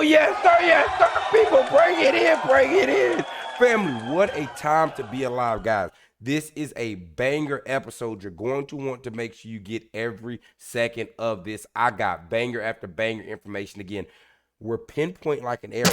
yes, sir. Yes, sir. People, bring it in. Bring it in. Family, what a time to be alive, guys. This is a banger episode. You're going to want to make sure you get every second of this. I got banger after banger information. Again, we're pinpoint like an arrow.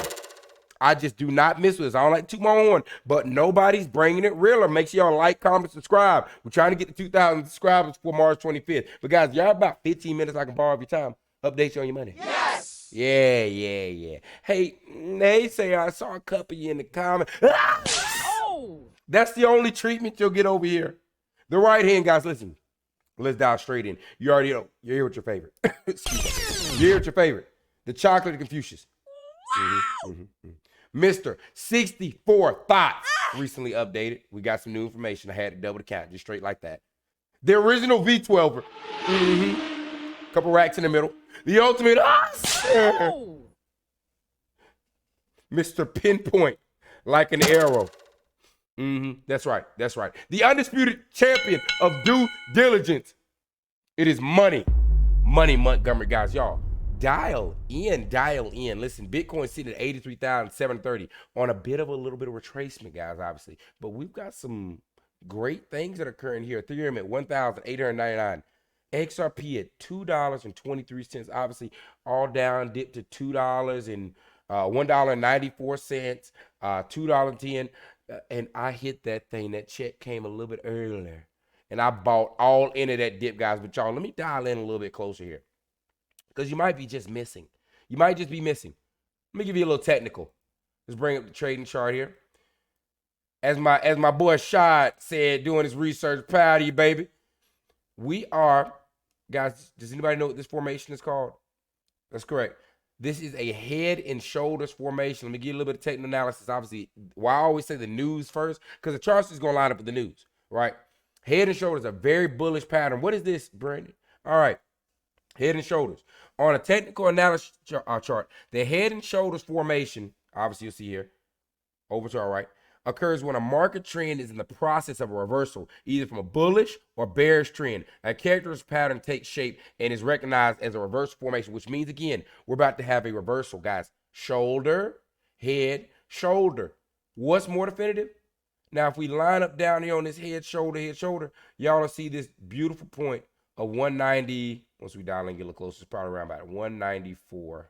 I just do not miss with this. I don't like to toot my horn, but nobody's bringing it realer. Make sure y'all like, comment, subscribe. We're trying to get to 2,000 subscribers for March 25th. But guys, y'all about 15 minutes I can borrow of your time. Update you on your money. Yes! Yeah. Hey, they say I saw a couple of you in the comments. Oh! That's the only treatment you'll get over here. The right hand, guys, listen. Let's dive straight in. You already know. You're here with your favorite. Excuse me. You're here with your favorite. The chocolate Confucius. Mr. 64 Thoughts recently updated. We got some new information. I had to double the count, just straight like that. The original V12er. Couple racks in the middle. The ultimate. Mr. Pinpoint, like an arrow. That's right. The undisputed champion of due diligence. It is Money Montgomery, guys. Y'all, dial in. Listen, Bitcoin sitting at 83,730 on a little bit of retracement, guys, obviously. But we've got some great things that are occurring here. Ethereum at 1,899. XRP at $2.23, obviously all down, dipped to $2 and $1.94, $2.10. And I hit that thing. That check came a little bit earlier. And I bought all into that dip, guys. But y'all, let me dial in a little bit closer here. Because you might be just missing. Let me give you a little technical. Let's bring up the trading chart here. As my boy Shad said, doing his research, proud of you, baby. We are, guys, does anybody know what this formation is called? That's correct. This is a head and shoulders formation. Let me give you a little bit of technical analysis. Obviously, why I always say the news first, because the chart is going to line up with the news, right? Head and shoulders, a very bullish pattern. What is this, Brandon? All right, head and shoulders. On a technical analysis chart, the head and shoulders formation, obviously you'll see here, over to our right, occurs when a market trend is in the process of a reversal, either from a bullish or bearish trend. A characteristic pattern takes shape and is recognized as a reversal formation, which means, again, we're about to have a reversal, guys. Shoulder, head, shoulder. What's more definitive? Now, if we line up down here on this head, shoulder, y'all will see this beautiful point of 190. Once we dial in, get a little closer, it's probably around about 194.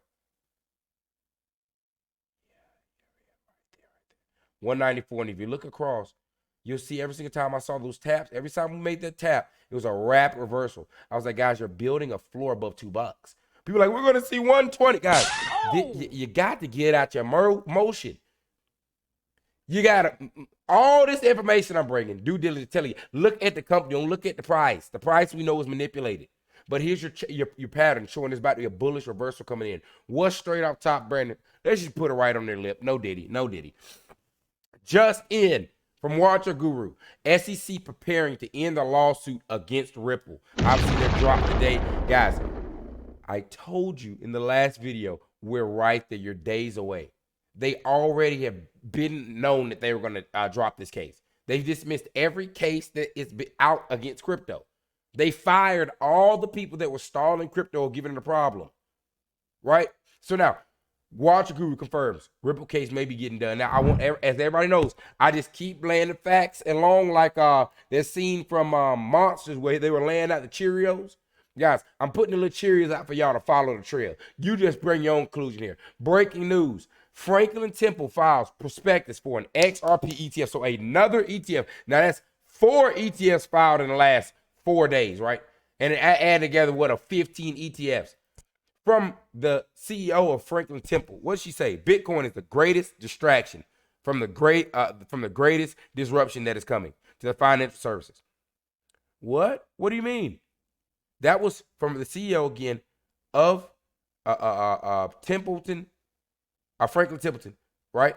194, and if you look across, you'll see every single time I saw those taps, every time we made that tap, it was a rapid reversal. I was like, guys, you're building a floor above $2. People are like, we're going to see 120. Guys, you got to get out your motion. You got to, all this information I'm bringing, due diligence telling you, look at the company, don't look at the price. The price we know is manipulated. But here's your pattern showing there's about to be a bullish reversal coming in. What's straight off top, Brandon? Let's just put it right on their lip. No diddy. Just in from Watcher Guru, S.E.C. preparing to end the lawsuit against Ripple. Obviously, they're dropped today. Guys, I told you in the last video, we're right there. You're days away. They already have been known that they were going to drop this case. They've dismissed every case that is out against crypto. They fired all the people that were stalling crypto or giving it a problem. Right? So now, Watcher Guru confirms Ripple case may be getting done. Now, I want, as everybody knows, I just keep laying the facts along like that scene from Monsters where they were laying out the Cheerios. Guys, I'm putting the little Cheerios out for y'all to follow the trail. You just bring your own conclusion here. Breaking news. Franklin Temple files prospectus for an XRP ETF. So another ETF. Now, that's 4 ETFs filed in the last 4 days, right? And add together, 15 ETFs. From the CEO of Franklin Temple, what did she say? Bitcoin is the greatest distraction from the greatest disruption that is coming to the financial services. What? What do you mean? That was from the CEO again of Franklin Templeton, right?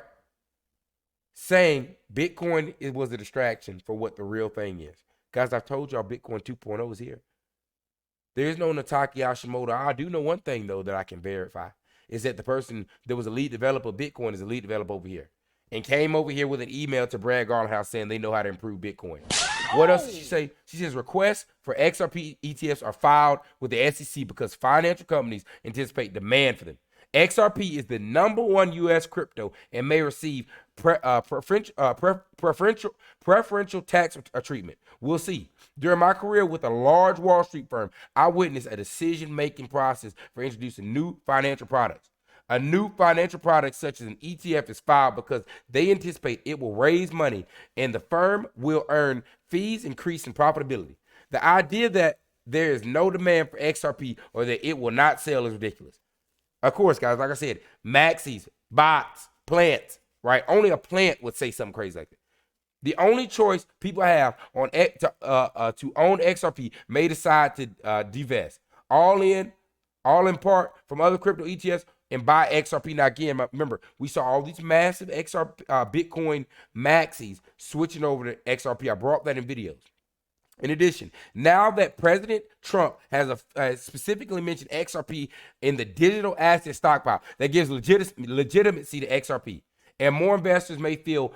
Saying Bitcoin was a distraction for what the real thing is. Guys, I've told y'all Bitcoin 2.0 is here. There is no Nataki Hashimoto. I do know one thing, though, that I can verify, is that the person that was a lead developer of Bitcoin is a lead developer over here and came over here with an email to Brad Garlinghouse saying they know how to improve Bitcoin. What else did she say? She says requests for XRP ETFs are filed with the S.E.C. because financial companies anticipate demand for them. XRP is the #1 U.S. crypto and may receive preferential tax treatment. We'll see. During my career with a large Wall Street firm, I witnessed a decision-making process for introducing new financial products. A new financial product such as an ETF is filed because they anticipate it will raise money and the firm will earn fees, increasing profitability. The idea that there is no demand for XRP or that it will not sell is ridiculous. Of course, guys, like I said, maxis, bots, plants, right? Only a plant would say something crazy like that. The only choice people have on to own XRP may decide to divest all in part from other crypto ETFs and buy XRP. Now, again, remember, we saw all these massive XRP Bitcoin maxis switching over to XRP. I brought that in videos. In addition, now that President Trump has specifically mentioned XRP in the digital asset stockpile, that gives legitimacy to XRP, and more investors may feel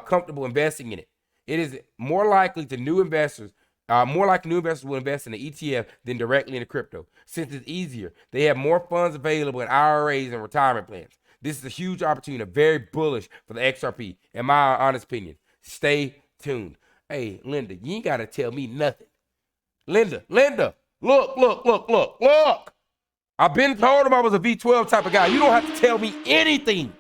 comfortable investing in it. It is more likely new investors will invest in the ETF than directly into crypto. Since it's easier, they have more funds available in IRAs and retirement plans. This is a huge opportunity, very bullish for the XRP, in my honest opinion. Stay tuned. Hey, Linda, you ain't got to tell me nothing. Linda, look. I've been told him I was a V12 type of guy. You don't have to tell me anything.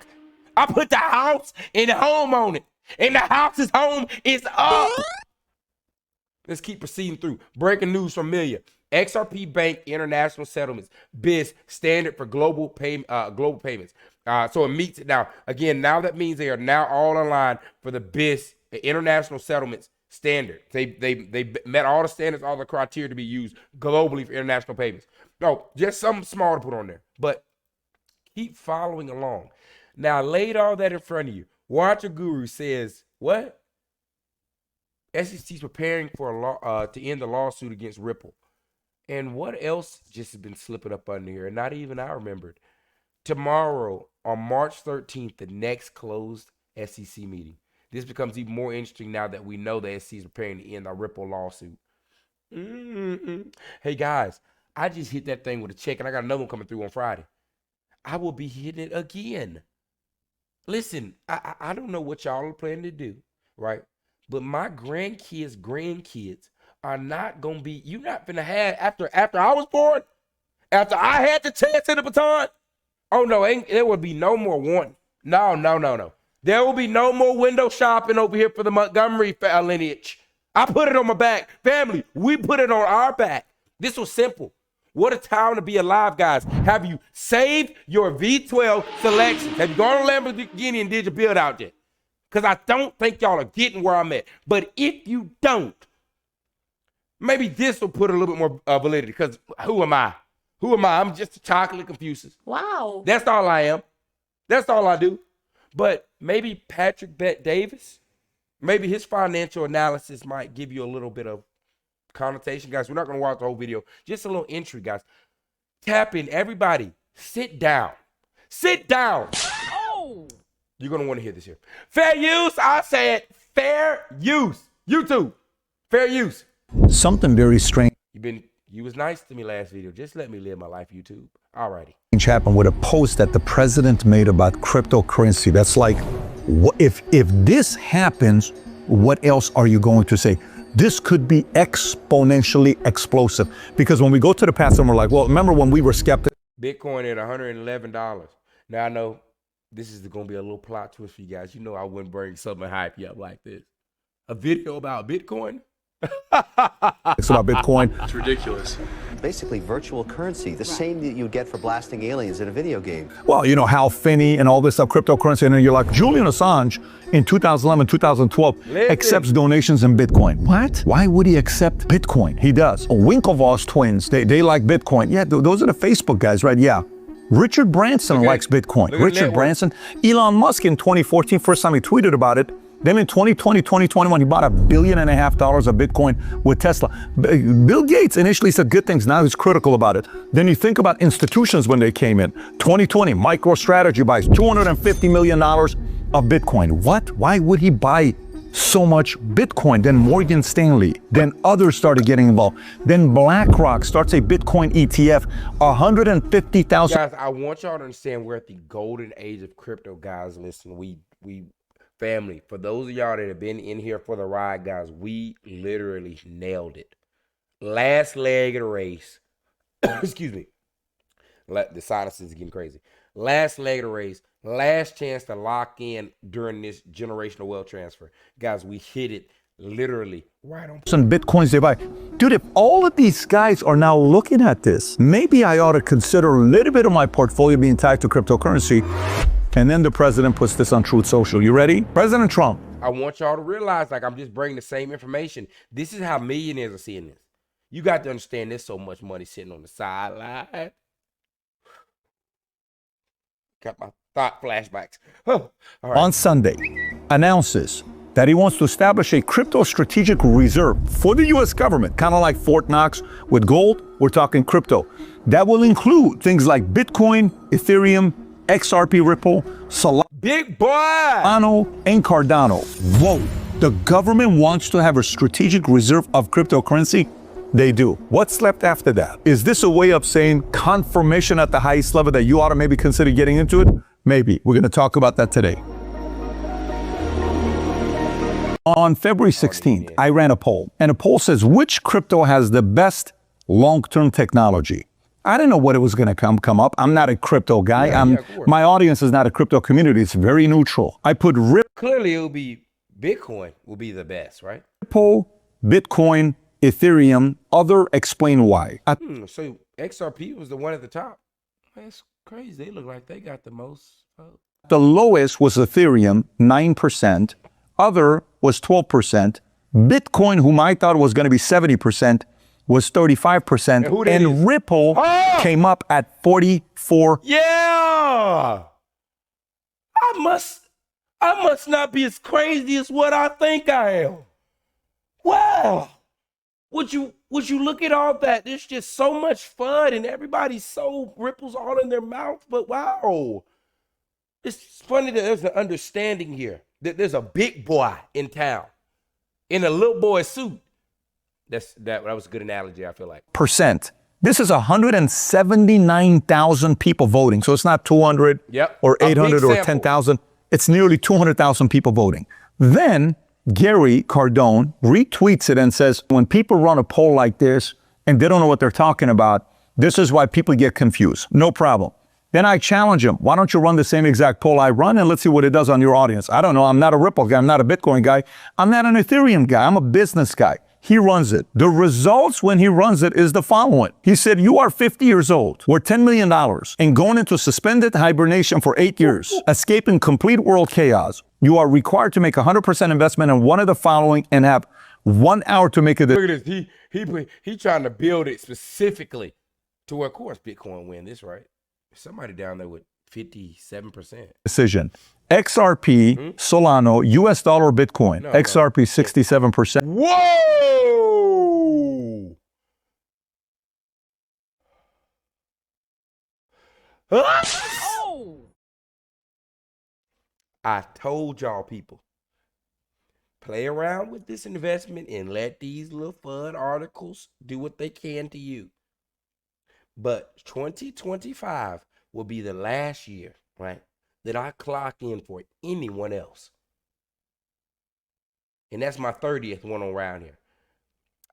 I put the house and the home on it. And the house's home is up. Let's keep proceeding through. Breaking news from Milia. XRP Bank International Settlements, BIS, standard for global payments. So it meets it now. Again, now that means they are now all aligned for the BIS, International Settlements standard. They met all the standards, all the criteria to be used globally for international payments. No, just something small to put on there. But keep following along. Now, I laid all that in front of you. Watcher Guru says, what? S.E.C. is preparing for a law to end the lawsuit against Ripple. And what else just has been slipping up under here? And not even I remembered. Tomorrow, on March 13th, the next closed S.E.C. meeting. This becomes even more interesting now that we know the S.E.C. is preparing to end our Ripple lawsuit. Hey, guys, I just hit that thing with a check, and I got another one coming through on Friday. I will be hitting it again. Listen, I don't know what y'all are planning to do, right? But my grandkids are not going to be, you're not going to have, after I was born, after I had the chance in the baton, oh no, there will be no more one. No. There will be no more window shopping over here for the Montgomery lineage. I put it on my back. Family, we put it on our back. This was simple. What a time to be alive, guys. Have you saved your V12 selections? Have you gone to Lamborghini and did your build out yet? Because I don't think y'all are getting where I'm at. But if you don't, maybe this will put a little bit more validity. Because who am I? I'm just a chocolate Confucius. Wow. That's all I am. That's all I do. But maybe Patrick Bet-Davis, maybe his financial analysis might give you a little bit of connotation. Guys, we're not going to watch the whole video. Just a little entry, guys. Tap in. Everybody, sit down. Oh. You're going to want to hear this here. Fair use. I said fair use. YouTube. Fair use. Something very strange You was nice to me last video. Just let me live my life, YouTube. All righty. happened with a post that the president made about cryptocurrency. That's like, if this happens, what else are you going to say? This could be exponentially explosive. Because when we go to the past and we're like, well, remember when we were skeptical? Bitcoin at $111. Now I know this is going to be a little plot twist for you guys. You know I wouldn't bring something hype you up like this. A video about Bitcoin? It's about Bitcoin. It's ridiculous. Basically virtual currency, the same that you get for blasting aliens in a video game. Well, you know, Hal Finney and all this stuff, cryptocurrency, and then you're like, Julian Assange in 2011, 2012 accepts donations in Bitcoin. What? Why would he accept Bitcoin? He does. Winklevoss twins, they like Bitcoin. Yeah, those are the Facebook guys, right? Yeah. Richard Branson likes Bitcoin. Richard Branson. Elon Musk in 2014, first time he tweeted about it. Then in 2020, 2021, he bought $1.5 billion of Bitcoin with Tesla. Bill Gates initially said good things. Now he's critical about it. Then you think about institutions when they came in. 2020, MicroStrategy buys $250 million of Bitcoin. What? Why would he buy so much Bitcoin. Then Morgan Stanley, then others started getting involved. Then BlackRock starts a Bitcoin ETF, 150,000. Guys, I want y'all to understand we're at the golden age of crypto, guys. Listen, we family, for those of y'all that have been in here for the ride, guys, we literally nailed it. Last leg of the race. Excuse me. The sinus is getting crazy. Last leg of the race. Last chance to lock in during this generational wealth transfer. Guys, we hit it literally right on. Some Bitcoins they buy. Dude, if all of these guys are now looking at this, maybe I ought to consider a little bit of my portfolio being tied to cryptocurrency. And then the president puts this on Truth Social. You ready? President Trump. I want y'all to realize, like, I'm just bringing the same information. This is how millionaires are seeing this. You got to understand there's so much money sitting on the sideline. Got my thought flashbacks. Oh, all right. On Sunday, announces that he wants to establish a crypto strategic reserve for the U.S. government, kind of like Fort Knox with gold. We're talking crypto. That will include things like Bitcoin, Ethereum, XRP, Ripple, Solley, Big boy, and Cardano. Whoa, the government wants to have a strategic reserve of cryptocurrency? They do. What's left after that? Is this a way of saying confirmation at the highest level that you ought to maybe consider getting into it? Maybe. We're going to talk about that today. On February 16th, I ran a poll, and a poll says, which crypto has the best long-term technology? I didn't know what it was going to come up. I'm not a crypto guy. My audience is not a crypto community. It's very neutral. I put Clearly, it will be Bitcoin will be the best, right? Ripple, Bitcoin, Ethereum, other, explain why. So XRP was the one at the top. That's crazy. They look like they got the most. The lowest was Ethereum, 9%. Other was 12%. Bitcoin, whom I thought was going to be 70%, was 35%. And Ripple came up at 44%. Yeah! I must not be as crazy as what I think I am. Wow! Would you look at all that? There's just so much fun and everybody's so Ripples all in their mouth. But wow, it's funny that there's an understanding here that there's a big boy in town in a little boy suit. That was a good analogy, I feel like. Percent. This is 179,000 people voting. So it's not 200 or 800 or 10,000. It's nearly 200,000 people voting. Then Gary Cardone retweets it and says, when people run a poll like this and they don't know what they're talking about, this is why people get confused. No problem. Then I challenge him. Why don't you run the same exact poll I run and let's see what it does on your audience? I don't know. I'm not a Ripple guy. I'm not a Bitcoin guy. I'm not an Ethereum guy. I'm a business guy. He runs it. The results when he runs it is the following. He said, you are 50 years old, worth $10 million, and going into suspended hibernation for 8 years, escaping complete world chaos. You are required to make 100% investment in one of the following and have 1 hour to make a decision. Look at this. He trying to build it specifically to where, of course, Bitcoin win this, right? Somebody down there with 57%. Decision. XRP, Solano, US dollar, Bitcoin. XRP, 67%. Whoa! Oh! I told y'all people, play around with this investment and let these little fun articles do what they can to you. But 2025 will be the last year, right, that I clock in for anyone else. And that's my 30th one around here.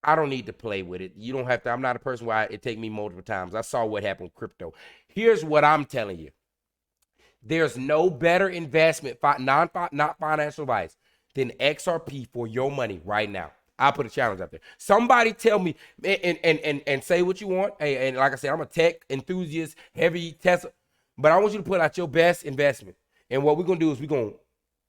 I don't need to play with it. You don't have to. I'm not a person where it take me multiple times. I saw what happened with crypto. Here's what I'm telling you. There's no better investment, not financial advice, than XRP for your money right now. I'll put a challenge out there. Somebody tell me and say what you want. Hey, and like I said, I'm a tech enthusiast, heavy Tesla, but I want you to put out your best investment. And what we're going to do is we're going to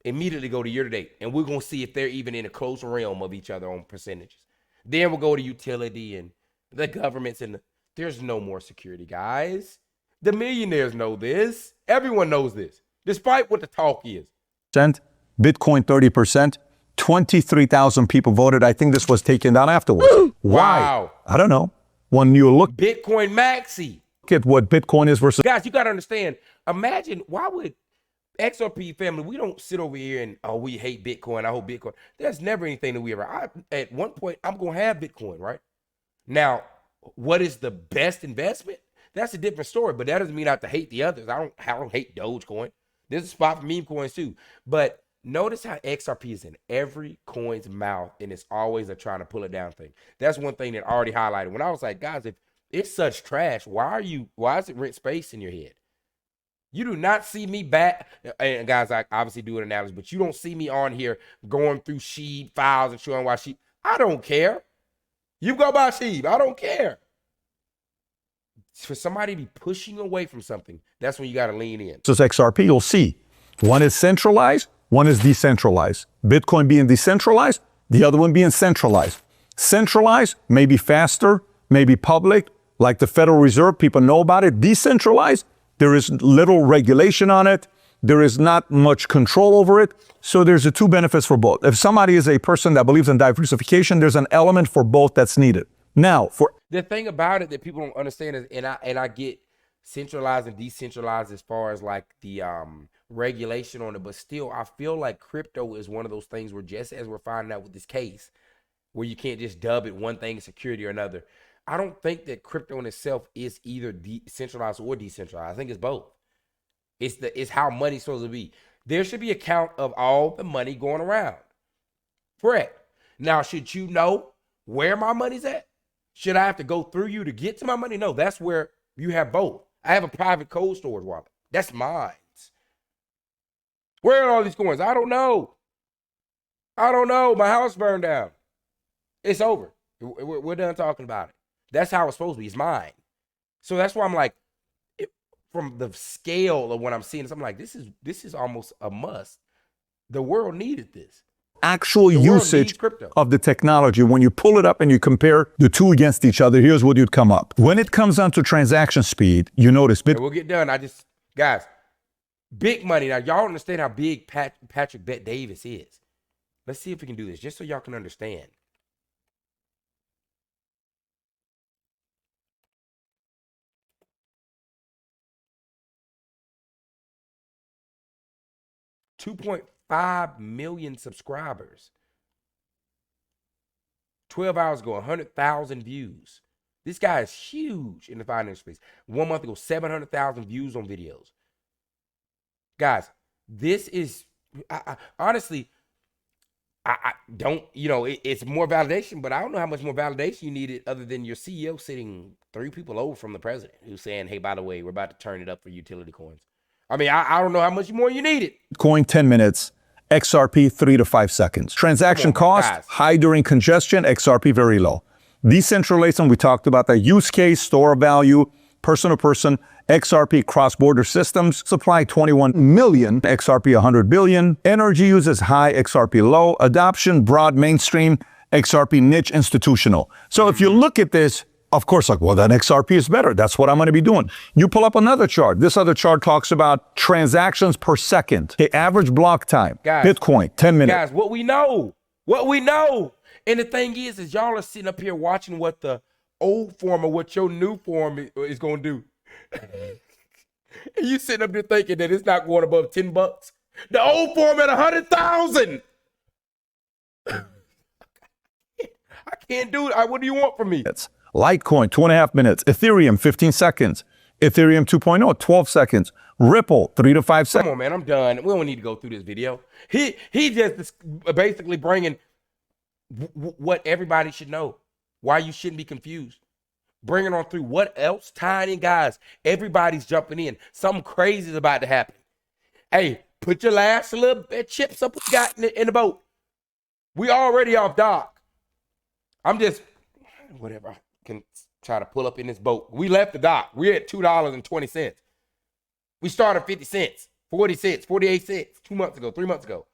immediately go to year to date, and we're going to see if they're even in a close realm of each other on percentages. Then we'll go to utility and the governments, and there's no more security, guys. The millionaires know this. Everyone knows this, despite what the talk is. Bitcoin 30%. 23,000 people voted. I think this was taken down afterwards. Why? Wow. I don't know. When you look Bitcoin Maxi. at what Bitcoin is versus... Guys, you got to understand. Imagine, why would XRP family, we don't sit over here and, oh, we hate Bitcoin. I hope Bitcoin. There's never anything that we ever. At one point, I'm going to have Bitcoin, right? Now, what is the best investment? That's a different story, but that doesn't mean I have to hate the others. I don't hate Dogecoin. There's a spot for meme coins too. But notice how XRP is in every coin's mouth, and it's always a trying to pull it down thing. That's one thing that I already highlighted. When I was like, guys, if it's such trash, why is it rent space in your head? You do not see me back, and guys, I obviously do an analysis, but you don't see me on here going through Sheeb files and showing why Sheeb. I don't care. You go by Sheeb. I don't care. For somebody to be pushing away from something, that's when you got to lean in. So it's XRP, you'll see. One is centralized, one is decentralized. Bitcoin being decentralized, the other one being centralized. Centralized may be faster, may be public, like the Federal Reserve, people know about it. Decentralized, there is little regulation on it. There is not much control over it. So there's the two benefits for both. If somebody is a person that believes in diversification, there's an element for both that's needed. Now, for the thing about it that people don't understand is, and I get centralized and decentralized as far as like the regulation on it, but still, I feel like crypto is one of those things where, just as we're finding out with this case, where you can't just dub it one thing security or another. I don't think that crypto in itself is either decentralized or decentralized. I think it's both. It's how money's supposed to be. There should be a count of all the money going around. Correct. Now, should you know where my money's at? Should I have to go through you to get to my money? No, that's where you have both. I have a private cold storage wallet. That's mine. Where are all these coins? I don't know. My house burned down. It's over. We're done talking about it. That's how it's supposed to be. It's mine. So that's why I'm like, from the scale of what I'm seeing, I'm like, this is almost a must. The world needed this. Actual usage of the technology, when you pull it up and you compare the two against each other, here's what you'd come up. When it comes down to transaction speed, you notice we'll get done. Guys, big money. Now, y'all understand how big Patrick Bet Davis is. Let's see if we can do this, just so y'all can understand. $2.5 million subscribers. 12 hours ago, 100,000 views. This guy is huge in the financial space. 1 month ago, 700,000 views on videos. Guys, this is, honestly, I don't, it's more validation, but I don't know how much more validation you needed other than your CEO sitting 3 people over from the president who's saying, hey, by the way, we're about to turn it up for utility coins. I mean, I don't know how much more you need it. Coin 10 minutes, XRP 3 to 5 seconds. Transaction cost, high during congestion, XRP very low. Decentralization, we talked about that. Use case, store value, person to person, XRP cross-border systems, supply 21 million, XRP 100 billion. Energy uses high, XRP low. Adoption, broad mainstream, XRP niche institutional. So if you look at this, of course, like, well, then XRP is better. That's what I'm going to be doing. You pull up another chart. This other chart talks about transactions per second. The average block time. Guys, Bitcoin, 10 minutes. Guys, what we know. And the thing is y'all are sitting up here watching what the old form or what your new form is going to do. And you sitting up there thinking that it's not going above $10. The old form at 100,000. I can't do it. What do you want from me? Litecoin, 2.5 minutes. Ethereum, 15 seconds. Ethereum 2.0, 12 seconds. Ripple, 3 to 5 seconds. Come on, man, I'm done. We don't need to go through this video. He just basically bringing what everybody should know. Why you shouldn't be confused. Bringing on through what else? Tiny guys. Everybody's jumping in. Something crazy is about to happen. Hey, put your last little bit chips up what you got in the boat. We already off dock. I'm just, whatever. I can try to pull up in this boat. We left the dock. We're at $2.20. We started 50 cents, 40 cents, 48 cents 2 months ago, 3 months ago.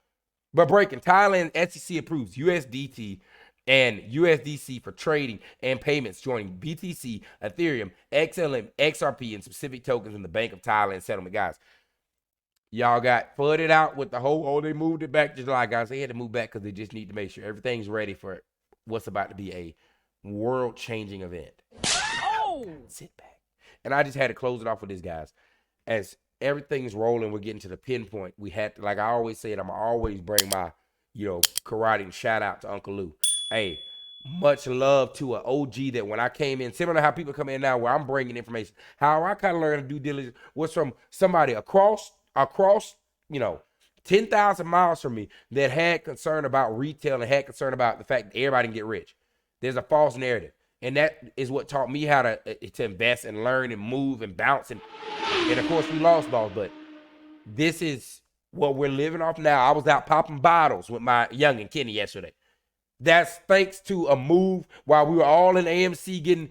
But breaking, Thailand S.E.C approves USDT and USDC for trading and payments, joining BTC, Ethereum, XLM, XRP, and specific tokens in the Bank of Thailand settlement. Guys, y'all got flooded out with the whole, they moved it back to July. Guys, they had to move back because they just need to make sure everything's ready for what's about to be a world-changing event. Oh! Sit back. And I just had to close it off with this, guys. As everything's rolling. We're getting to the pinpoint. We had to, like I always said, I'm always bring my, karate and shout out to Uncle Lou. Hey, much love to an OG that when I came in, similar to how people come in now where I'm bringing information, how I kind of learned due diligence was from somebody across, 10,000 miles from me that had concern about retail and had concern about the fact that everybody can get rich. There's a false narrative. And that is what taught me how to invest and learn and move and bounce. And of course, we lost balls, but this is what we're living off now. I was out popping bottles with my youngin' Kenny yesterday. That's thanks to a move while we were all in AMC getting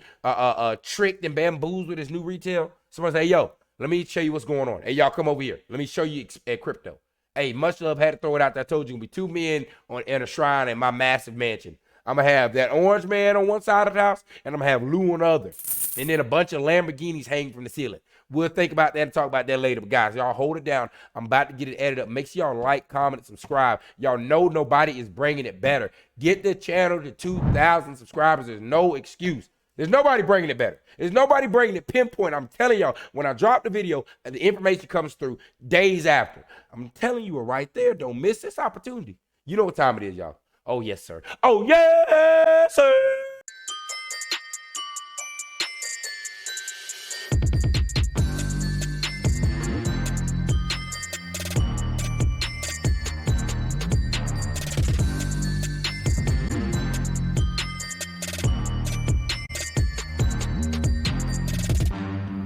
tricked and bamboozled with this new retail. Somebody say, yo, let me show you what's going on. Hey, y'all come over here. Let me show you at crypto. Hey, much love, had to throw it out there. I told you, gonna be 2 men in a shrine in my massive mansion. I'm gonna have that orange man on one side of the house, and I'm gonna have Lou on the other. And then a bunch of Lamborghinis hanging from the ceiling. We'll think about that and talk about that later. But guys, y'all hold it down. I'm about to get it edited up. Make sure y'all like, comment, and subscribe. Y'all know nobody is bringing it better. Get the channel to 2,000 subscribers. There's no excuse. There's nobody bringing it better. There's nobody bringing it pinpoint. I'm telling y'all, when I drop the video and the information comes through days after, I'm telling you right there, don't miss this opportunity. You know what time it is, y'all. Oh, yes, sir. Oh, yes, sir.